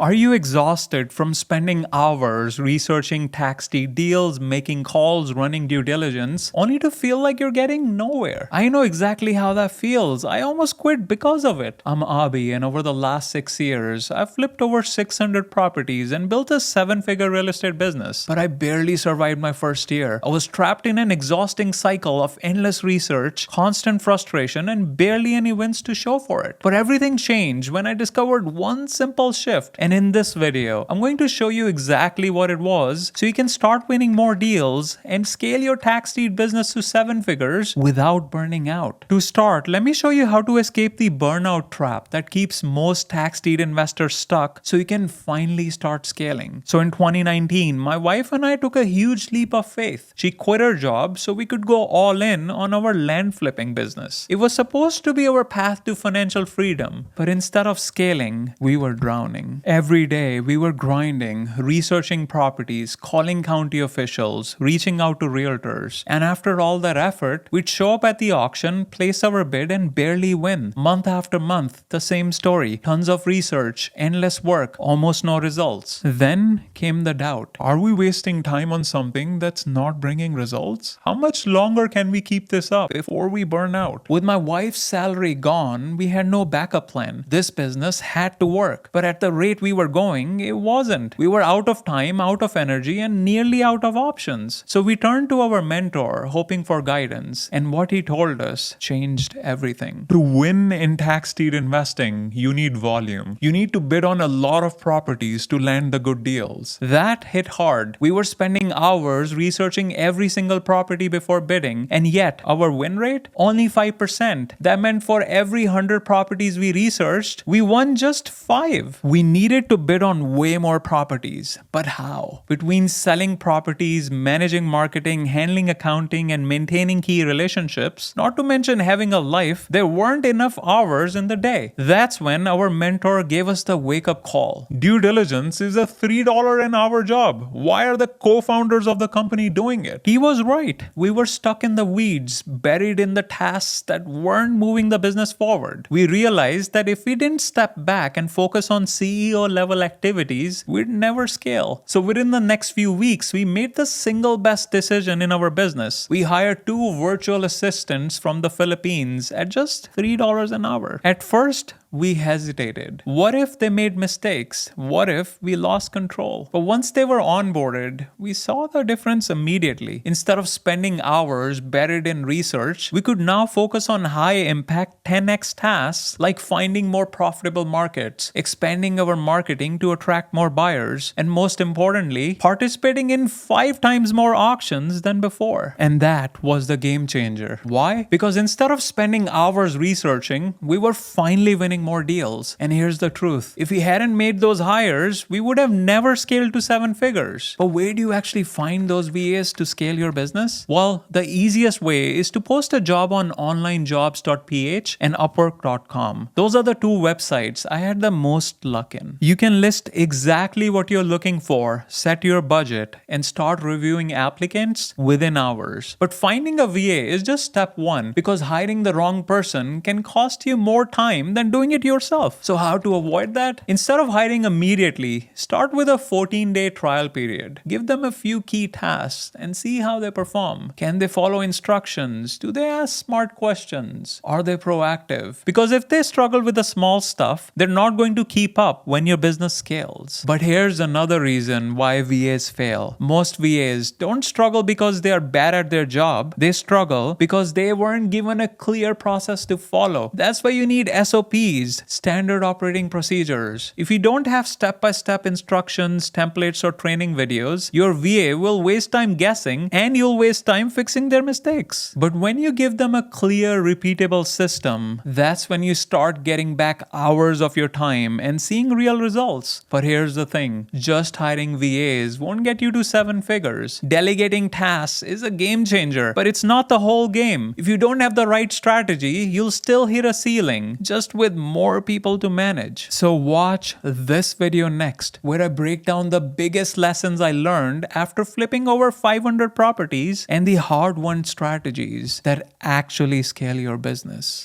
Are you exhausted from spending hours researching tax deed deals, making calls, running due diligence, only to feel like you're getting nowhere? I know exactly how that feels. I almost quit because of it. I'm Abi, and over the last 6 years, I've flipped over 600 properties and built a 7-figure real estate business. But I barely survived my first year. I was trapped in an exhausting cycle of endless research, constant frustration, and barely any wins to show for it. But everything changed when I discovered one simple shift. And in this video, I'm going to show you exactly what it was so you can start winning more deals and scale your tax deed business to 7 figures without burning out. To start, let me show you how to escape the burnout trap that keeps most tax deed investors stuck so you can finally start scaling. So in 2019, my wife and I took a huge leap of faith. She quit her job so we could go all in on our land flipping business. It was supposed to be our path to financial freedom, but instead of scaling, we were drowning. Every day, we were grinding, researching properties, calling county officials, reaching out to realtors. And after all that effort, we'd show up at the auction, place our bid, and barely win. Month after month, the same story. Tons of research, endless work, almost no results. Then came the doubt. Are we wasting time on something that's not bringing results? How much longer can we keep this up before we burn out? With my wife's salary gone, we had no backup plan. This business had to work. But at the rate we were going, it wasn't. We were out of time, out of energy, and nearly out of options. So we turned to our mentor, hoping for guidance. And what he told us changed everything. To win in tax deed investing, you need volume. You need to bid on a lot of properties to land the good deals. That hit hard. We were spending hours researching every single property before bidding, and yet our win rate? Only 5%. That meant for every 100 properties we researched, we won just 5. We needed to bid on way more properties. But how? Between selling properties, managing marketing, handling accounting, and maintaining key relationships, not to mention having a life, there weren't enough hours in the day. That's when our mentor gave us the wake-up call. Due diligence is a $3 an hour job. Why are the co-founders of the company doing it? He was right. We were stuck in the weeds, buried in the tasks that weren't moving the business forward. We realized that if we didn't step back and focus on CEO level activities, we'd never scale. So within the next few weeks, we made the single best decision in our business. We hired 2 virtual assistants from the Philippines at just $3 an hour. At first, we hesitated. What if they made mistakes? What if we lost control? But once they were onboarded, we saw the difference immediately. Instead of spending hours buried in research, we could now focus on high-impact 10x tasks like finding more profitable markets, expanding our marketing to attract more buyers, and most importantly, participating in 5 times more auctions than before. And that was the game changer. Why? Because instead of spending hours researching, we were finally winning more deals. And here's the truth. If we hadn't made those hires, we would have never scaled to 7 figures. But where do you actually find those VAs to scale your business? Well, the easiest way is to post a job on onlinejobs.ph and upwork.com. Those are the 2 websites I had the most luck in. You can list exactly what you're looking for, set your budget, and start reviewing applicants within hours. But finding a VA is just step 1 because hiring the wrong person can cost you more time than doing it yourself. So how to avoid that? Instead of hiring immediately, start with a 14-day trial period. Give them a few key tasks and see how they perform. Can they follow instructions? Do they ask smart questions? Are they proactive? Because if they struggle with the small stuff, they're not going to keep up when your business scales. But here's another reason why VAs fail. Most VAs don't struggle because they are bad at their job. They struggle because they weren't given a clear process to follow. That's why you need SOPs, standard operating procedures. If you don't have step-by-step instructions, templates, or training videos, your VA will waste time guessing and you'll waste time fixing their mistakes. But when you give them a clear, repeatable system, that's when you start getting back hours of your time and seeing real results. But here's the thing, just hiring VAs won't get you to 7 figures. Delegating tasks is a game changer, but it's not the whole game. If you don't have the right strategy, you'll still hit a ceiling, just with more people to manage. So watch this video next, where I break down the biggest lessons I learned after flipping over 500 properties and the hard-won strategies that actually scale your business.